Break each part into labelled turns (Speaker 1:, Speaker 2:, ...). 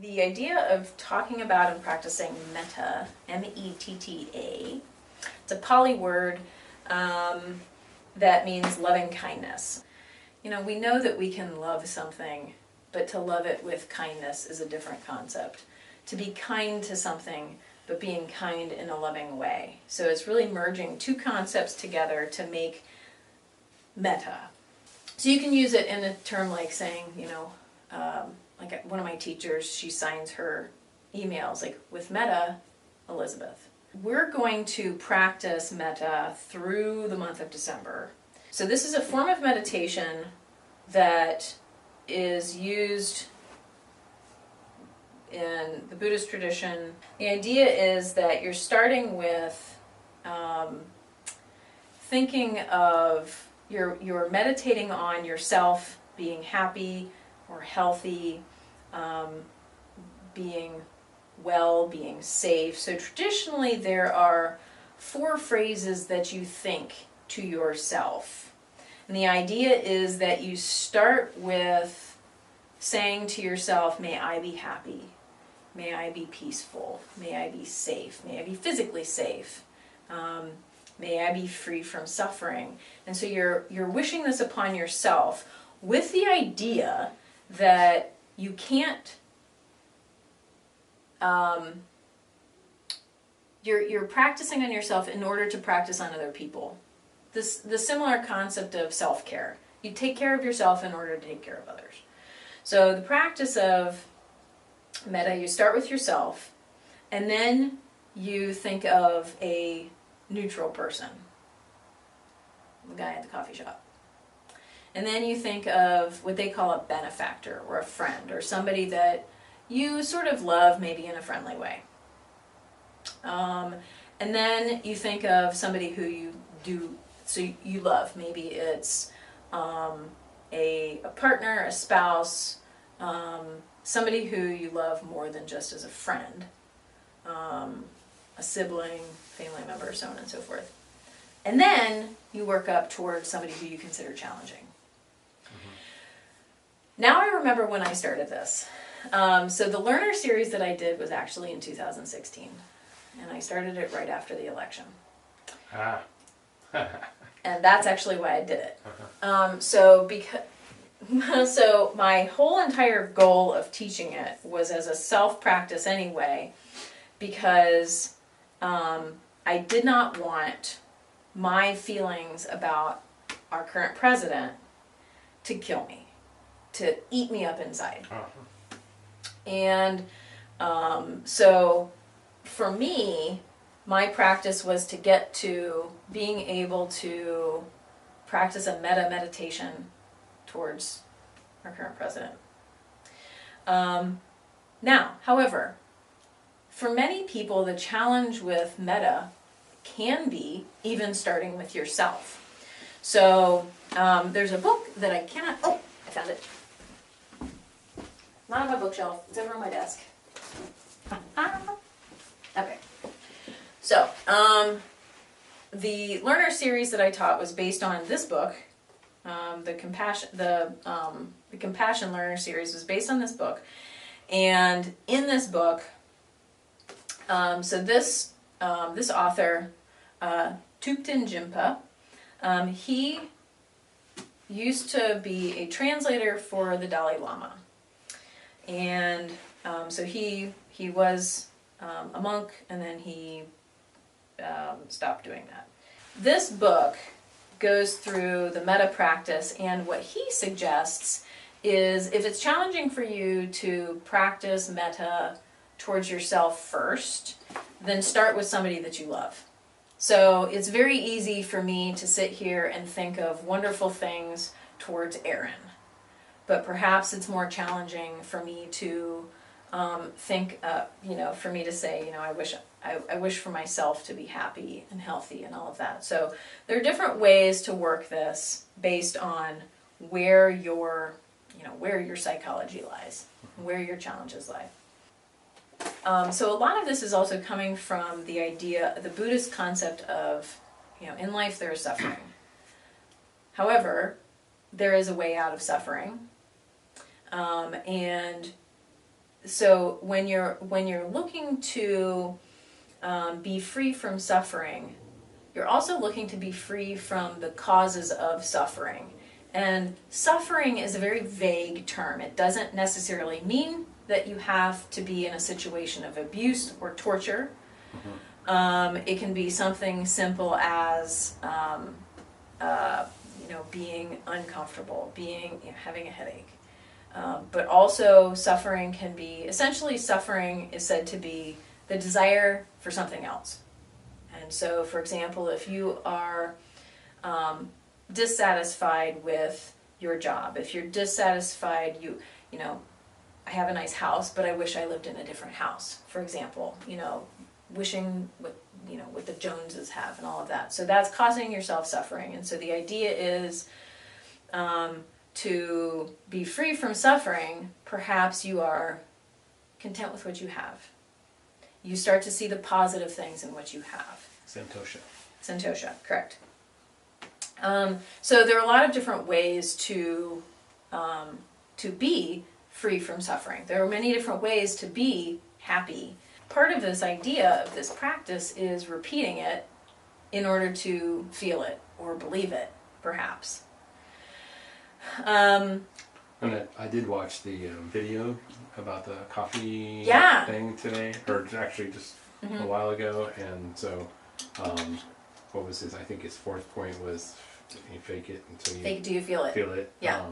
Speaker 1: The idea of talking about and practicing metta, M-E-T-T-A, it's a Pali word that means loving kindness. You know, we know that we can love something, but to love it with kindness is a different concept. To be kind to something, but being kind in a loving way. So it's really merging two concepts together to make metta. So you can use it in a term like saying, you know, like one of my teachers, she signs her emails like, with Metta, Elizabeth. We're going to practice metta through the month of December. So this is a form of meditation that is used in the Buddhist tradition. The idea is that you're starting with thinking of, you're meditating on yourself being happy or healthy, being well, being safe. So traditionally there are 4 phrases that you think to yourself. And the idea is that you start with saying to yourself, may I be happy, may I be peaceful, may I be safe, may I be physically safe, may I be free from suffering. And so you're wishing this upon yourself with the idea that you can't, you're practicing on yourself in order to practice on other people. The similar concept of self-care. You take care of yourself in order to take care of others. So the practice of metta, you start with yourself, and then you think of a neutral person, the guy at the coffee shop. And then you think of what they call a benefactor, or a friend, or somebody that you sort of love, maybe in a friendly way. And then you think of somebody who you love. Maybe it's a partner, a spouse, somebody who you love more than just as a friend, a sibling, family member, so on and so forth. And then you work up towards somebody who you consider challenging. Now I remember when I started this. So the learner series that I did was actually in 2016. And I started it right after the election. And that's actually why I did it. So my whole entire goal of teaching it was as a self-practice anyway, because I did not want my feelings about our current president to kill me, to eat me up inside. And so for me, my practice was to get to being able to practice a metta meditation towards our current president. Now, however, for many people, the challenge with metta can be even starting with yourself. So there's a book that I cannot, oh, I found it. Not on my bookshelf, it's over on my desk. Okay. So, the learner series that I taught was based on this book. The Compassion Learner series was based on this book. And in this book, so this author, Thupten Jinpa, he used to be a translator for the Dalai Lama. And so he was a monk, and then he stopped doing that. This book goes through the metta practice, and what he suggests is, if it's challenging for you to practice metta towards yourself first, then start with somebody that you love. So it's very easy for me to sit here and think of wonderful things towards Aaron, but perhaps it's more challenging for me to think, for me to say, I wish for myself to be happy and healthy and all of that. So there are different ways to work this based on where your psychology lies, where your challenges lie. So a lot of this is also coming from the idea, the Buddhist concept of, in life there is suffering. However, there is a way out of suffering. And so when you're looking to be free from suffering, you're also looking to be free from the causes of suffering. And suffering is a very vague term. It doesn't necessarily mean that you have to be in a situation of abuse or torture. It can be something simple as being uncomfortable, having a headache. But also suffering can be, essentially suffering is said to be the desire for something else. And so, for example, if you are dissatisfied with your job, if you're dissatisfied, I have a nice house, but I wish I lived in a different house, for example, wishing what the Joneses have and all of that. So that's causing yourself suffering. And so the idea is to be free from suffering. Perhaps you are content with what you have. You start to see the positive things in what you have. Santosha, correct. So there are a lot of different ways to be free from suffering. There are many different ways to be happy. Part of this idea of this practice is repeating it in order to feel it or believe it, perhaps.
Speaker 2: And I did watch the video about the coffee thing today, or actually just a while ago, and so what was his? I think his fourth point was you fake it until you
Speaker 1: fake it till you feel it.
Speaker 2: Feel it.
Speaker 1: Yeah.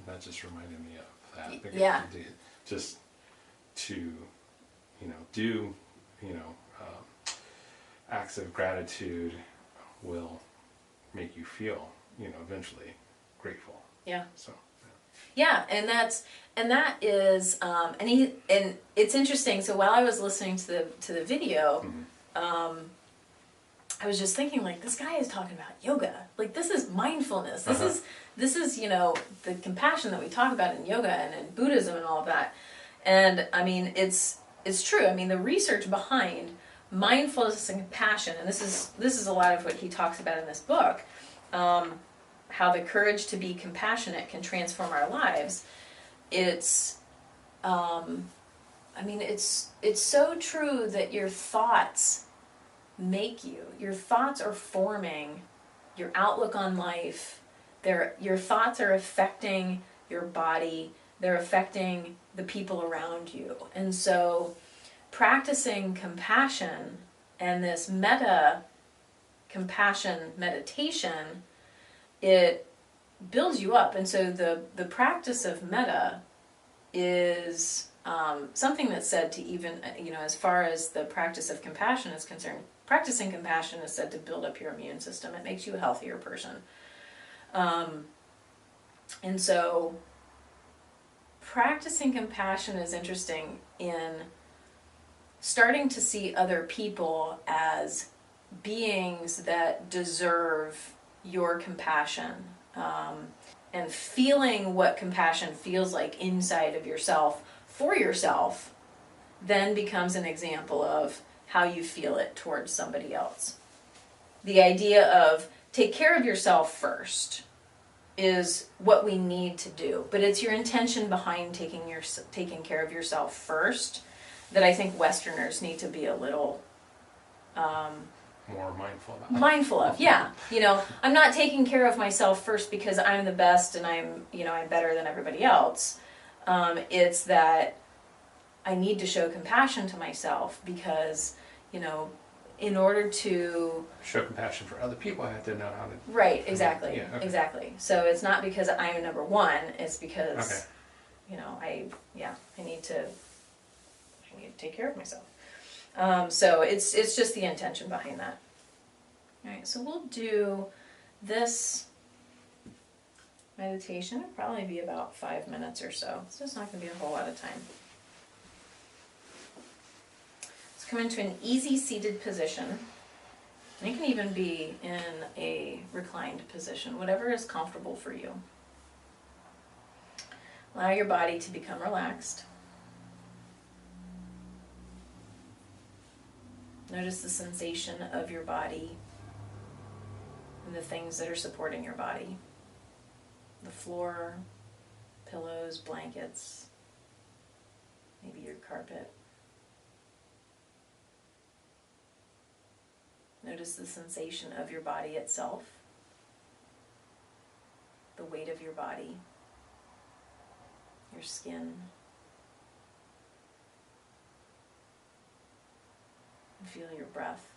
Speaker 2: That just reminded me of that.
Speaker 1: Yeah.
Speaker 2: Just to do acts of gratitude will make you feel eventually grateful.
Speaker 1: Yeah.
Speaker 2: So.
Speaker 1: Yeah, and that is and it's interesting. So while I was listening to the video, I was just thinking, like, this guy is talking about yoga. Like, this is mindfulness. This is the compassion that we talk about in yoga and in Buddhism and all of that. And I mean, it's true. I mean, the research behind mindfulness and compassion, and this is a lot of what he talks about in this book. How the courage to be compassionate can transform our lives. It's so true that your thoughts make you. Your thoughts are forming your outlook on life. Your thoughts are affecting your body. They're affecting the people around you. And so practicing compassion and this metta compassion meditation, it builds you up. And so the practice of metta is something that's said to even, as far as the practice of compassion is concerned, practicing compassion is said to build up your immune system. It makes you a healthier person. And so practicing compassion is interesting in starting to see other people as beings that deserve your compassion, and feeling what compassion feels like inside of yourself for yourself then becomes an example of how you feel it towards somebody else. The idea of take care of yourself first is what we need to do, but it's your intention behind taking care of yourself first that I think Westerners need to be a little
Speaker 2: more mindful about.
Speaker 1: Mindful of, yeah. I'm not taking care of myself first because I'm the best and I'm better than everybody else. It's that I need to show compassion to myself because, in order to
Speaker 2: show compassion for other people, I have to know how to.
Speaker 1: Right, exactly,
Speaker 2: yeah, okay.
Speaker 1: Exactly. So it's not because I'm number one. It's because, I need to take care of myself. So it's just the intention behind that. All right, so we'll do this meditation. It'll probably be about 5 minutes or so. So it's not going to be a whole lot of time. Let's come into an easy seated position. And you can even be in a reclined position, whatever is comfortable for you. Allow your body to become relaxed. Notice the sensation of your body and the things that are supporting your body. The floor, pillows, blankets. maybe your carpet. Notice the sensation of your body itself, the weight of your body, your skin. And feel your breath.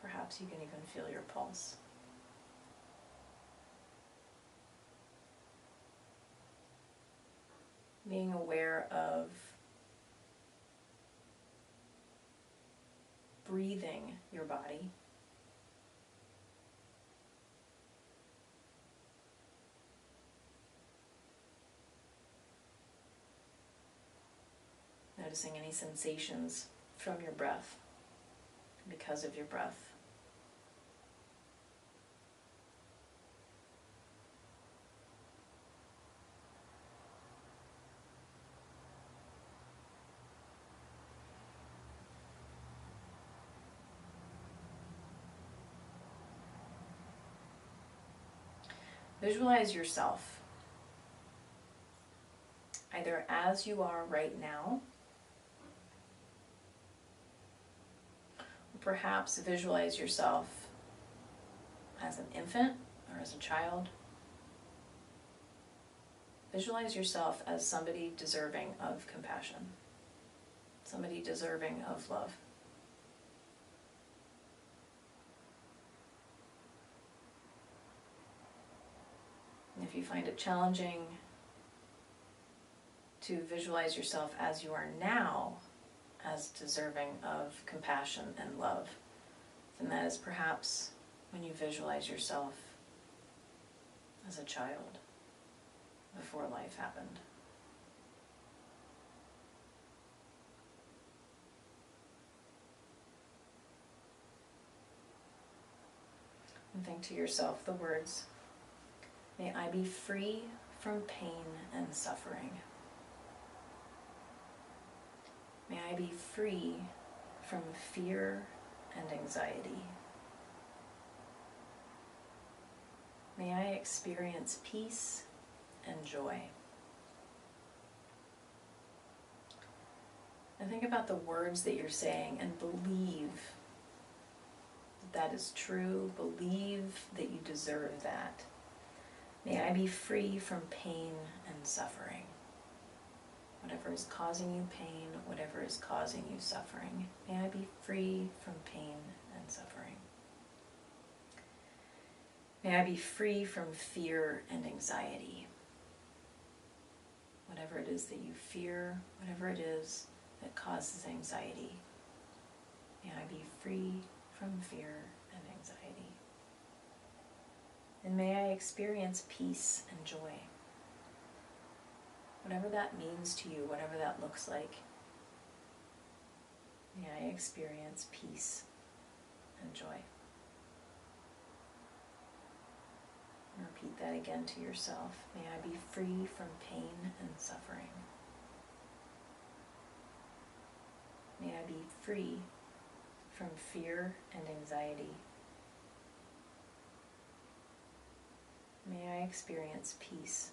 Speaker 1: Perhaps you can even feel your pulse. Being aware of breathing your body. Noticing any sensations from your breath, because of your breath. Visualize yourself either as you are right now, or perhaps visualize yourself as an infant or as a child. Visualize yourself as somebody deserving of compassion, somebody deserving of love. And if you find it challenging to visualize yourself as you are now, as deserving of compassion and love, then that is perhaps when you visualize yourself as a child before life happened. And think to yourself the words, "May I be free from pain and suffering. May I be free from fear and anxiety. May I experience peace and joy." And think about the words that you're saying and believe that is true. Believe that you deserve that. May I be free from pain and suffering. Whatever is causing you pain, whatever is causing you suffering, may I be free from pain and suffering. May I be free from fear and anxiety. Whatever it is that you fear, whatever it is that causes anxiety, may I be free from fear and anxiety. And may I experience peace and joy. Whatever that means to you, whatever that looks like, may I experience peace and joy. And repeat that again to yourself. May I be free from pain and suffering. May I be free from fear and anxiety. May I experience peace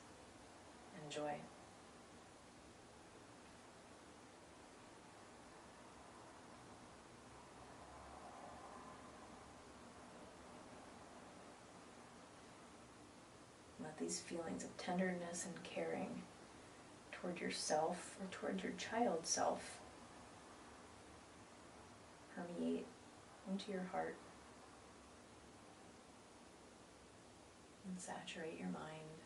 Speaker 1: and joy. Let these feelings of tenderness and caring toward yourself or toward your child self permeate into your heart and saturate your mind,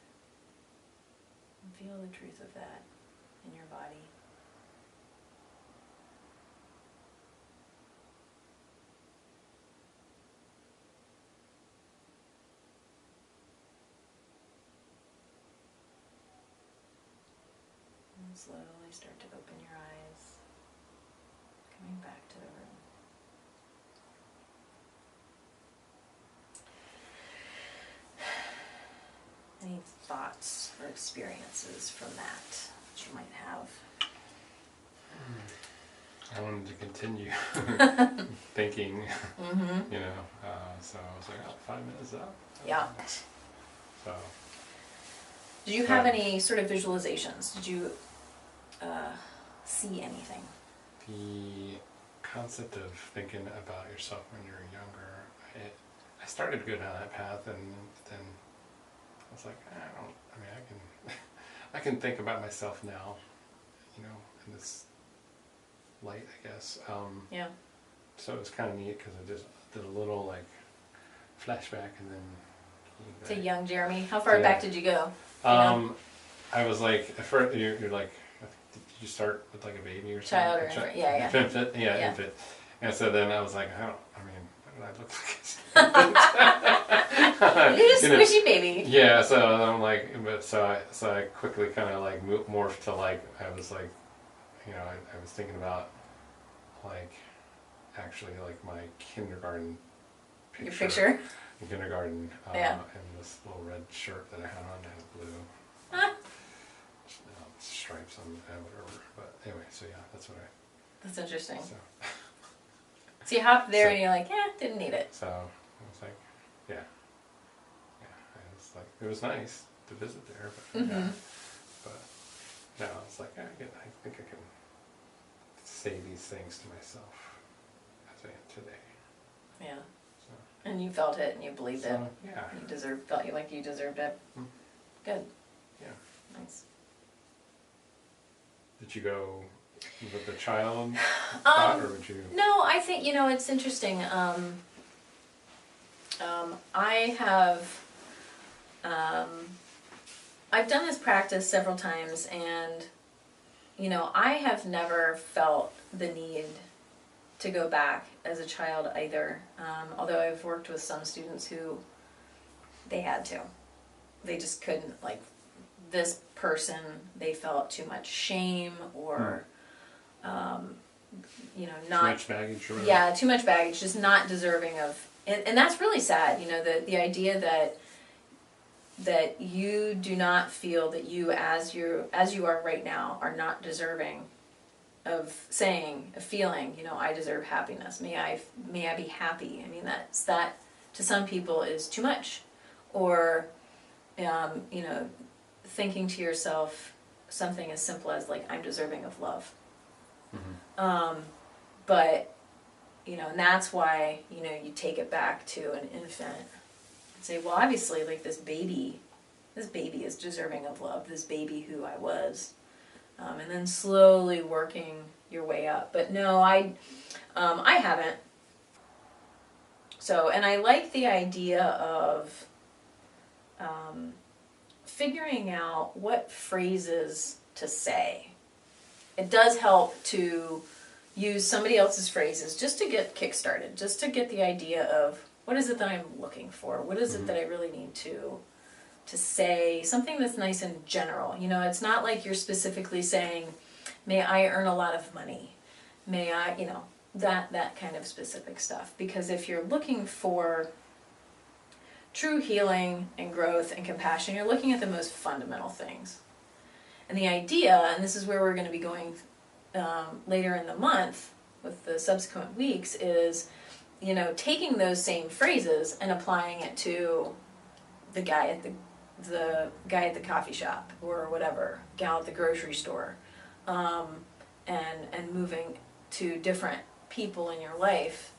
Speaker 1: and feel the truth of that in your body. And slowly start to open your eyes, coming back to the room. Any thoughts or experiences from that you might have?
Speaker 2: I wanted to continue thinking, you know, so I was like, oh, 5 minutes up.
Speaker 1: Yeah.
Speaker 2: So.
Speaker 1: Did you have any sort of visualizations? Did you see anything?
Speaker 2: The concept of thinking about yourself when you're younger, I started to go down that path, and then I was like, I can think about myself now, in this light, I guess.
Speaker 1: Yeah.
Speaker 2: So it was kind of neat because I just did a little like flashback, and then
Speaker 1: to young Jeremy. How far back did you go?
Speaker 2: I was like, at first you're like, did you start with like a baby or something?
Speaker 1: Child or infant? Yeah.
Speaker 2: Infant, infant. And so then I was like, what did I look like?
Speaker 1: You're just squishy baby.
Speaker 2: Yeah, so I'm like, so I quickly kind of like morphed to like, I was like, I was thinking about like, actually like my kindergarten picture.
Speaker 1: Your picture?
Speaker 2: In kindergarten, and this little red shirt that I had on that had blue stripes on whatever. But anyway, so yeah, that's what I.
Speaker 1: That's interesting.
Speaker 2: So,
Speaker 1: so you hopped there and you're like, didn't need it.
Speaker 2: So I was like, yeah. I was like, it was nice to visit there, but but now it's like, I think I can say these things to myself as I am today.
Speaker 1: Yeah. And you felt it and you believed it.
Speaker 2: Yeah.
Speaker 1: You felt like you deserved it. Good.
Speaker 2: Yeah.
Speaker 1: Nice.
Speaker 2: Did you go with the child thought, or would you?
Speaker 1: No, I think, it's interesting. I have, I've done this practice several times, and, I have never felt the need to go back as a child either. Although I've worked with some students who they had to. They just couldn't, like this person, they felt too much shame or, not...
Speaker 2: Too much baggage or whatever.
Speaker 1: Yeah, too much baggage, just not deserving of... And that's really sad, the idea that you do not feel that you, as you are right now, are not deserving of feeling, I deserve happiness. May I be happy? I mean, that to some people is too much. Or, thinking to yourself something as simple as like, I'm deserving of love. But, and that's why, you take it back to an infant and say, well, obviously, like this baby is deserving of love, this baby who I was. And then slowly working your way up. But no, I haven't. So, and I like the idea of figuring out what phrases to say. It does help to use somebody else's phrases just to get kick-started, just to get the idea of what is it that I'm looking for? What is it that I really need to say? Something that's nice and general. It's not like you're specifically saying, may I earn a lot of money? May I, that kind of specific stuff. Because if you're looking for true healing and growth and compassion, you're looking at the most fundamental things. And the idea, and this is where we're going to be going later in the month with the subsequent weeks, is, taking those same phrases and applying it to the guy at the coffee shop or whatever, gal at the grocery store, and moving to different people in your life,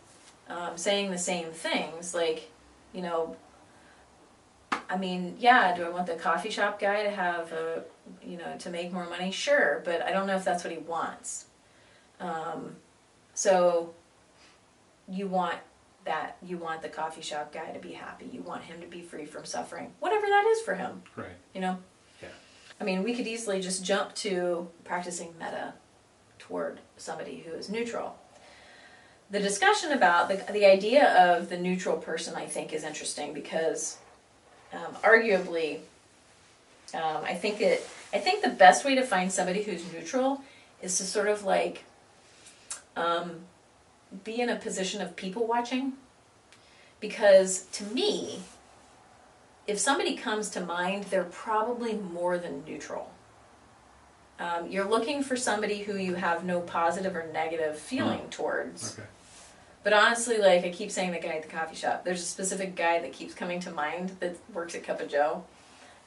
Speaker 1: saying the same things, like, I mean, yeah, do I want the coffee shop guy to have to make more money? Sure, but I don't know if that's what he wants. So you want the coffee shop guy to be happy. You want him to be free from suffering, whatever that is for him.
Speaker 2: Right.
Speaker 1: Yeah. I mean, we could easily just jump to practicing metta toward somebody who is neutral. The discussion about the idea of the neutral person, I think, is interesting because arguably, I think the best way to find somebody who's neutral is to sort of like be in a position of people watching. Because to me, if somebody comes to mind, they're probably more than neutral. You're looking for somebody who you have no positive or negative feeling towards.
Speaker 2: Okay.
Speaker 1: But honestly, like I keep saying, the guy at the coffee shop, there's a specific guy that keeps coming to mind that works at Cup of Joe.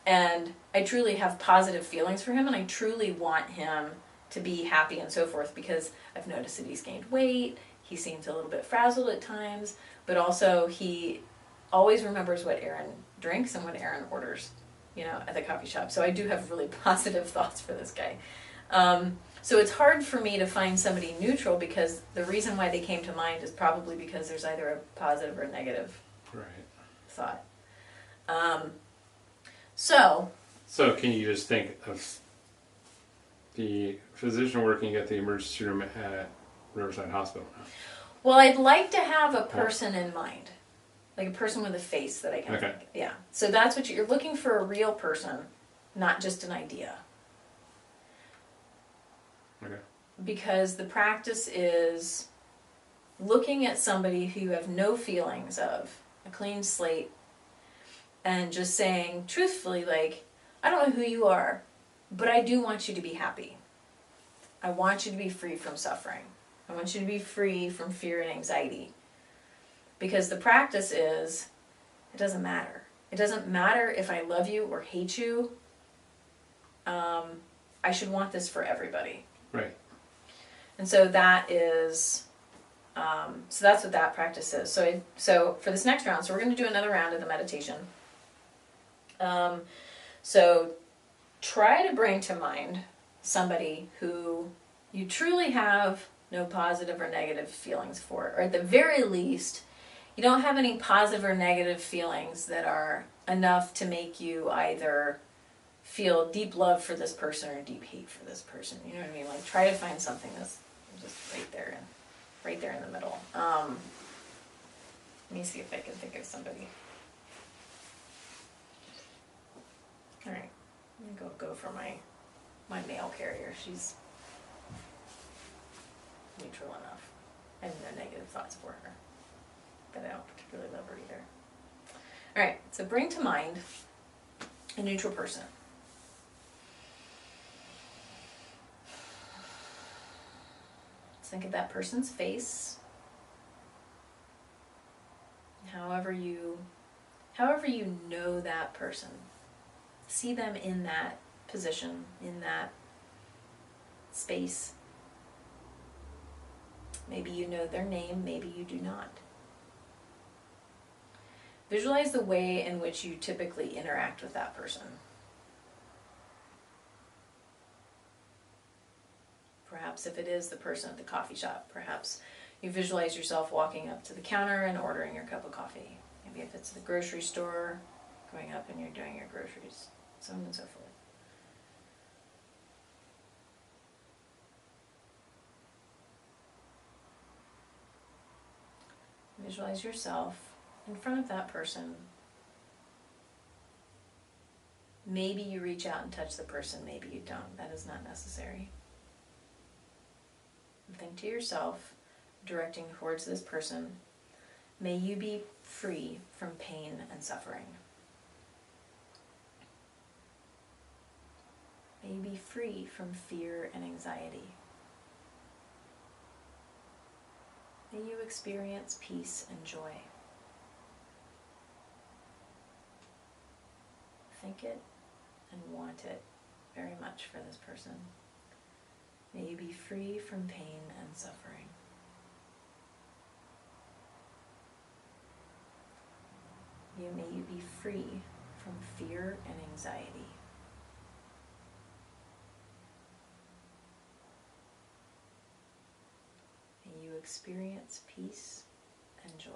Speaker 1: And I truly have positive feelings for him, and I truly want him to be happy and so forth, because I've noticed that he's gained weight, he seems a little bit frazzled at times, but also he always remembers what Aaron drinks and what Aaron orders, you know, at the coffee shop. So I do have really positive thoughts for this guy. So it's hard for me to find somebody neutral, because the reason why they came to mind is probably because there's either a positive or negative thought. So
Speaker 2: can you just think of the physician working at the emergency room at Riverside Hospital now?
Speaker 1: Well, I'd like to have a person in mind, like a person with a face that I can think. Yeah. So that's what you're looking for, a real person, not just an idea.
Speaker 2: Okay.
Speaker 1: Because the practice is looking at somebody who you have no feelings of, a clean slate, and just saying truthfully, like, I don't know who you are, but I do want you to be happy. I want you to be free from suffering. I want you to be free from fear and anxiety. Because the practice is, it doesn't matter. It doesn't matter if I love you or hate you. I should want this for everybody.
Speaker 2: Right.
Speaker 1: And so that is, so that's what that practice is. So for this next round, so we're going to do another round of the meditation. So try to bring to mind somebody who you truly have no positive or negative feelings for, or at the very least, you don't have any positive or negative feelings that are enough to make you either feel deep love for this person or deep hate for this person. You know what I mean? Like, try to find something that's just right there in the middle. Let me see if I can think of somebody. All right, I'm gonna go for my mail carrier. She's neutral enough. I have no negative thoughts for her, but I don't particularly love her either. All right, so bring to mind a neutral person. Think of that person's face. However you know that person. See them in that position, in that space. Maybe you know their name, maybe you do not. Visualize the way in which you typically interact with that person. Perhaps if it is the person at the coffee shop, perhaps you visualize yourself walking up to the counter and ordering your cup of coffee. Maybe if it's the grocery store, going up and you're doing your groceries, so on and so forth. Visualize yourself in front of that person. Maybe you reach out and touch the person, maybe you don't. That is not necessary. Think to yourself, directing towards this person, may you be free from pain and suffering. May you be free from fear and anxiety. May you experience peace and joy. Think it and want it very much for this person. May you be free from pain and suffering. May you be free from fear and anxiety. May you experience peace and joy.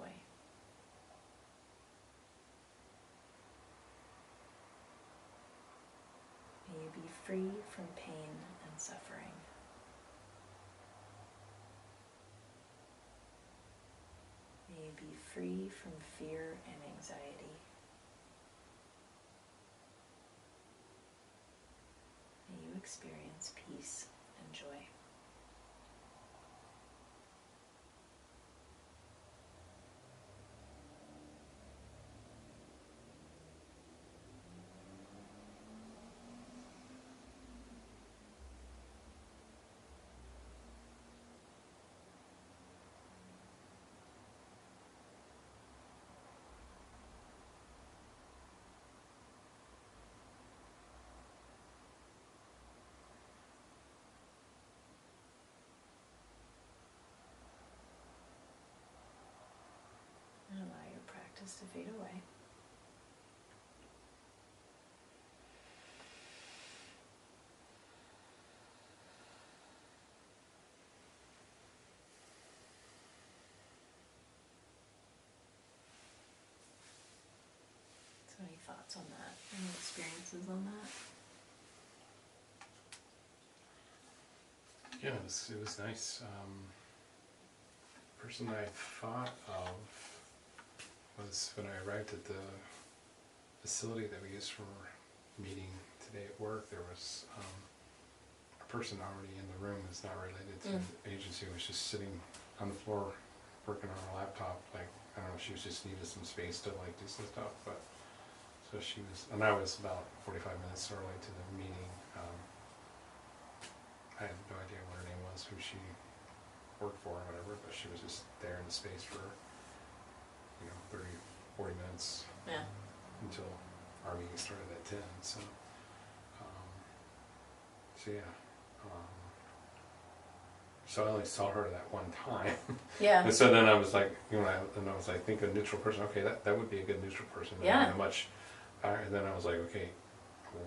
Speaker 1: May you be free from pain and suffering. May you be free from fear and anxiety. May you experience peace and joy. just to fade away. So any thoughts on that? Any experiences on that?
Speaker 2: Yeah, it was nice. Person I thought of was when I arrived at the facility that we used for meeting today at work. There was a person already in the room that's not related to the agency, was just sitting on the floor working on her laptop. Like, I don't know, she was just needed some space to like do some stuff. But so she was, and I was about 45 minutes early to the meeting. I had no idea what her name was, who she worked for or whatever, but she was just there in the space for, 30, 40 minutes until our meeting started at 10. So yeah. So I only saw her that one time.
Speaker 1: Yeah.
Speaker 2: And so then I was like, think a neutral person. Okay, that would be a good neutral person.
Speaker 1: Yeah.
Speaker 2: And then I was like, okay,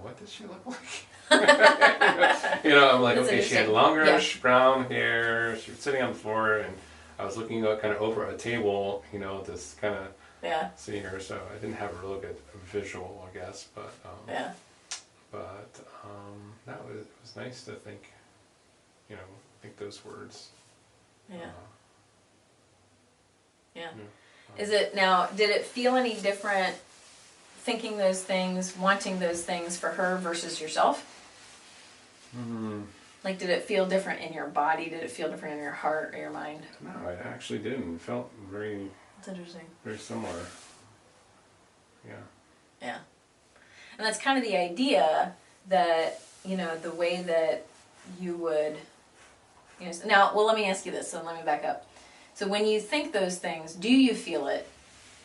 Speaker 2: what did she look like? I'm like,
Speaker 1: That's
Speaker 2: okay, she had longish brown hair. She was sitting on the floor, and I was looking out kind of over a table, this kind of seeing her. So I didn't have a real good visual, I guess, but that was nice to think, think those words.
Speaker 1: Is it now? Did it feel any different? Thinking those things, wanting those things for her versus yourself? Like, did it feel different in your body? Did it feel different in your heart or your mind?
Speaker 2: No, it actually didn't. It felt very...
Speaker 1: That's interesting.
Speaker 2: Very similar. Yeah.
Speaker 1: Yeah. And that's kind of the idea that, the way that you would... Now, well, let me ask you this, so let me back up. So when you think those things, do you feel it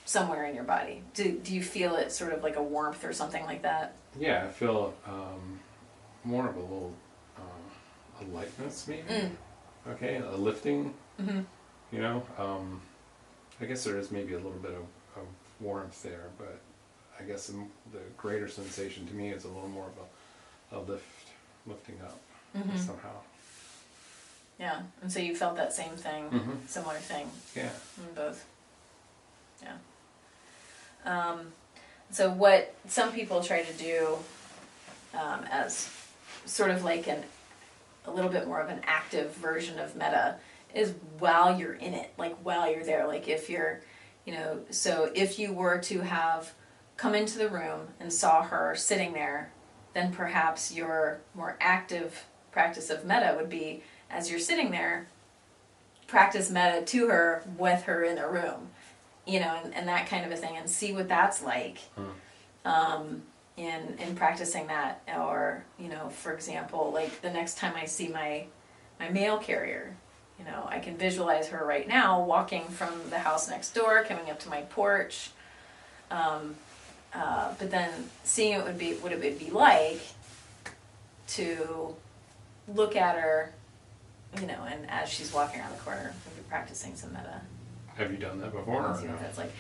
Speaker 1: somewhere in your body? Do you feel it sort of like a warmth or something like that?
Speaker 2: Yeah, I feel more of a little a lightness maybe. Okay, a lifting. I guess there is maybe a little bit of warmth there, but I guess the greater sensation to me is a little more of a lifting up somehow.
Speaker 1: Yeah, and so you felt that same thing, similar thing.
Speaker 2: Yeah.
Speaker 1: In both. Yeah. So what some people try to do as sort of like a little bit more of an active version of metta is while you're in it, like while you're there, like if you're, so if you were to have come into the room and saw her sitting there, then perhaps your more active practice of metta would be, as you're sitting there, practice metta to her with her in the room. And that kind of a thing, and see what that's like in practicing that. Or, for example, like the next time I see my mail carrier, I can visualize her right now walking from the house next door, coming up to my porch. But then seeing what it would be like to look at her, and as she's walking around the corner, maybe practicing some metta.
Speaker 2: Have you done that before?
Speaker 1: See
Speaker 2: or
Speaker 1: what
Speaker 2: no?
Speaker 1: that's like.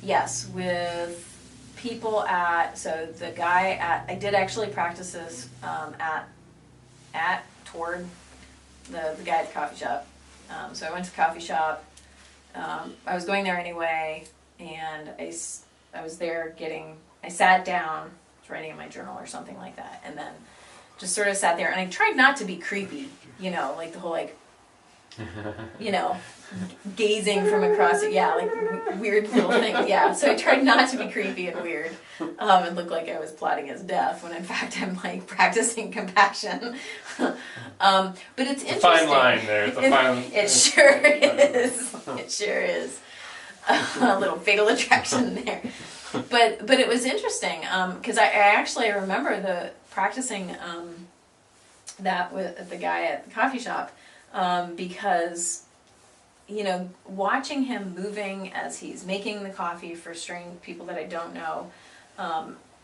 Speaker 1: Yes, with people so the guy I did actually practice this toward the guy at the coffee shop. So I went to the coffee shop. I was going there anyway, and I was there I sat down, I was writing in my journal or something like that, and then just sort of sat there, and I tried not to be creepy, like the whole gazing from across it, like weird little thing, so I tried not to be creepy and weird, and look like I was plotting his death, when in fact I'm like practicing compassion. But it's interesting.
Speaker 2: Fine line there.
Speaker 1: It sure is. It sure is. A little fatal attraction there. But it was interesting, because I actually remember practicing that with the guy at the coffee shop, because watching him moving as he's making the coffee for strange people that I don't know,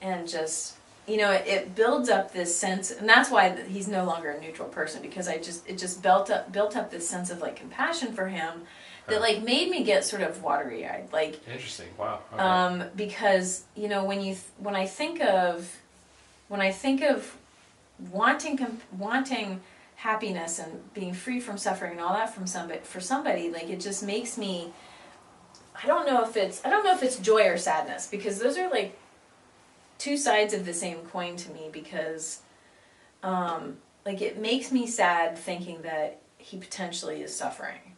Speaker 1: and just it builds up this sense, and that's why he's no longer a neutral person, because it just built up this sense of like compassion for him, that like made me get sort of watery eyed. Like
Speaker 2: interesting. Wow. Okay.
Speaker 1: Because you know when I think of wanting happiness and being free from suffering and all that for somebody, like it just makes me. I don't know if it's joy or sadness, because those are like two sides of the same coin to me, because like it makes me sad thinking that he potentially is suffering.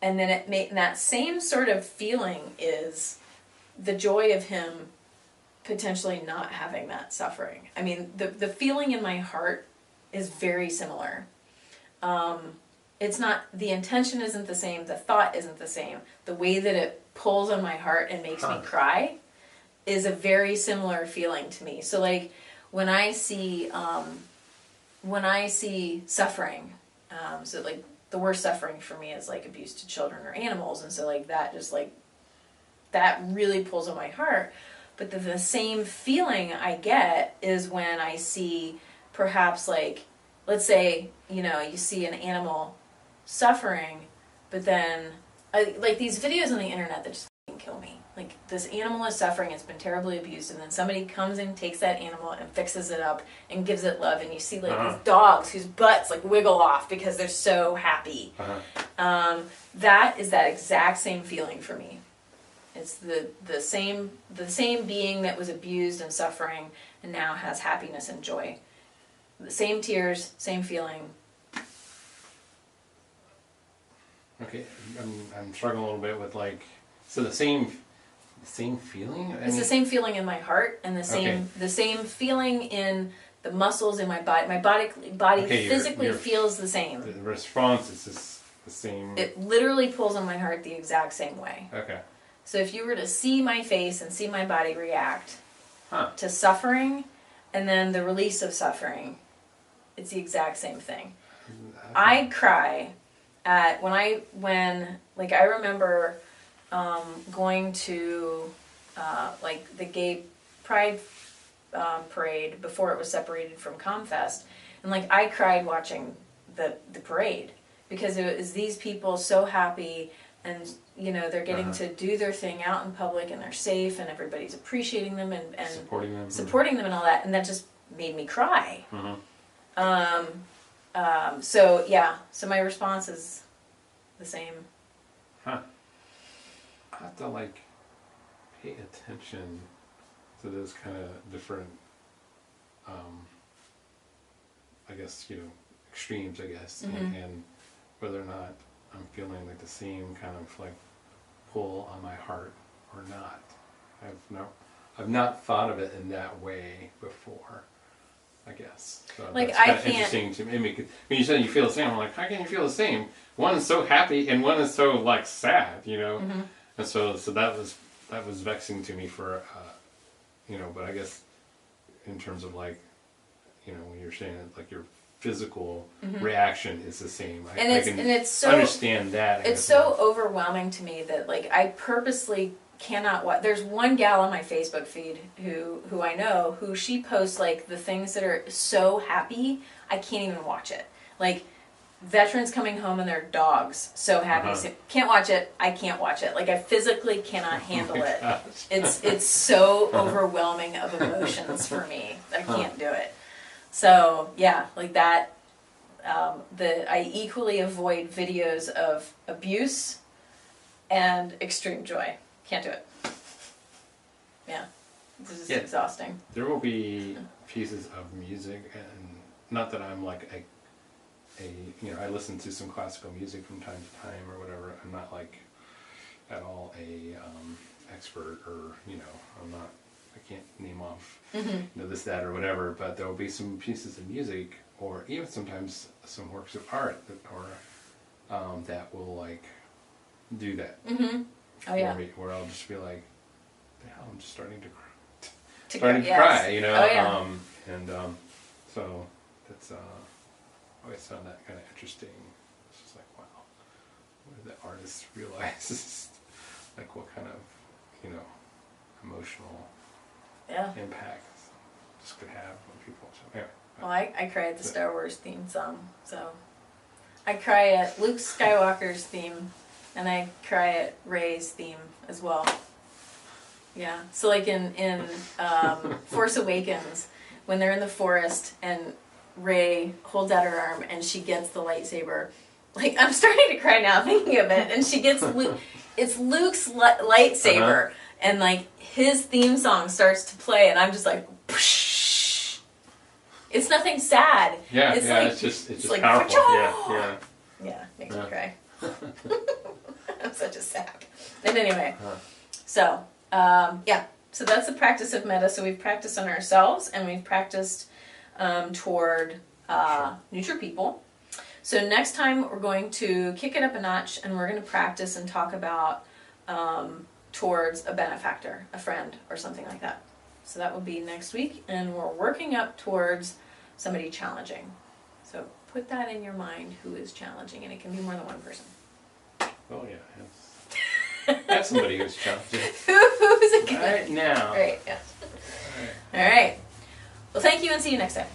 Speaker 1: And then that same sort of feeling is the joy of him potentially not having that suffering. I mean, the feeling in my heart is very similar. It's not, the intention isn't the same, the thought isn't the same. The way that it pulls on my heart and makes me cry is a very similar feeling to me. So like when I see suffering, so like the worst suffering for me is like abuse to children or animals, and so like that just like that really pulls on my heart. But the same feeling I get is when I see perhaps like, let's say, you know, you see an animal suffering, but then like these videos on the internet that just kill me. Like this animal is suffering, it's been terribly abused, and then somebody comes and takes that animal and fixes it up and gives it love, and you see like these dogs whose butts like wiggle off because they're so happy. That is that exact same feeling for me. It's the same being that was abused and suffering and now has happiness and joy. The same tears, same feeling.
Speaker 2: Okay, I'm struggling a little bit with like, so the same feeling.
Speaker 1: It's the same feeling in my heart, and the same feeling in the muscles in my body. My body physically feels the same.
Speaker 2: The response is just the same.
Speaker 1: It literally pulls on my heart the exact same way.
Speaker 2: Okay.
Speaker 1: So if you were to see my face and see my body react to suffering, and then the release of suffering, it's the exact same thing. I cry at when I remember going to like the gay pride parade before it was separated from Comfest, and like I cried watching the parade, because it was these people so happy, and you know they're getting to do their thing out in public, and they're safe, and everybody's appreciating them and supporting them and all that, and that just made me cry. So yeah, so my response is the same.
Speaker 2: I have to like pay attention to those kind of different, I guess, you know, extremes, I guess, and whether or not I'm feeling like the same kind of like pull on my heart or not. I've not thought of it in that way before, I guess. So
Speaker 1: like
Speaker 2: that's
Speaker 1: I
Speaker 2: kind of
Speaker 1: can't.
Speaker 2: interesting to me. When you said you feel the same, I'm like, how can you feel the same? One is so happy and one is so like sad, you know. And so that was vexing to me for, you know. But I guess in terms of like, you know, when you're saying it, like your physical reaction is the same. I can so, understand that.
Speaker 1: It's so overwhelming to me that like I purposely cannot watch. There's one gal on my Facebook feed who I know, who she posts like the things that are so happy I can't even watch it. Like veterans coming home and their dogs so happy. So, can't watch it. I can't watch it. Like I physically cannot handle it. It's so overwhelming of emotions for me. I can't do it. So yeah, like that. I equally avoid videos of abuse and extreme joy. Can't do it. Yeah, this is exhausting.
Speaker 2: There will be pieces of music, and not that I'm like a you know, I listen to some classical music from time to time or whatever. I'm not like at all a expert, or you know, I can't name off you know, this, that, or whatever. But there will be some pieces of music, or even sometimes some works of art that will like do that. For me, where I'll just be like, hell, I'm just starting to cry. Starting to cry, you know. So that's I always found that kind of interesting. It's just like, wow, what did the artist realize? Like what kind of, you know, emotional impact this could have on people. So anyway.
Speaker 1: Well, I cry at the Star Wars theme song, so I cry at Luke Skywalker's theme And I cry at Rey's theme as well. Yeah. So like in Force Awakens, when they're in the forest and Rey holds out her arm and she gets the lightsaber, like I'm starting to cry now thinking of it. And she gets it's Luke's lightsaber, and like his theme song starts to play, and I'm just like, psh. It's nothing sad.
Speaker 2: Yeah,
Speaker 1: it's
Speaker 2: yeah.
Speaker 1: Like,
Speaker 2: it's just
Speaker 1: like,
Speaker 2: powerful.
Speaker 1: Yeah, makes me cry. I'm such a sap. And anyway, so so that's the practice of metta. So we've practiced on ourselves, and we've practiced toward neutral people. So next time we're going to kick it up a notch, and we're going to practice and talk about towards a benefactor, a friend, or something like that. So that will be next week, and we're working up towards somebody challenging. So put that in your mind, who is challenging, and it can be more than one person.
Speaker 2: Oh yeah, that's somebody who's challenging.
Speaker 1: Who's it?
Speaker 2: Right now.
Speaker 1: Right. Yeah. All right. Well, thank you, and see you next time.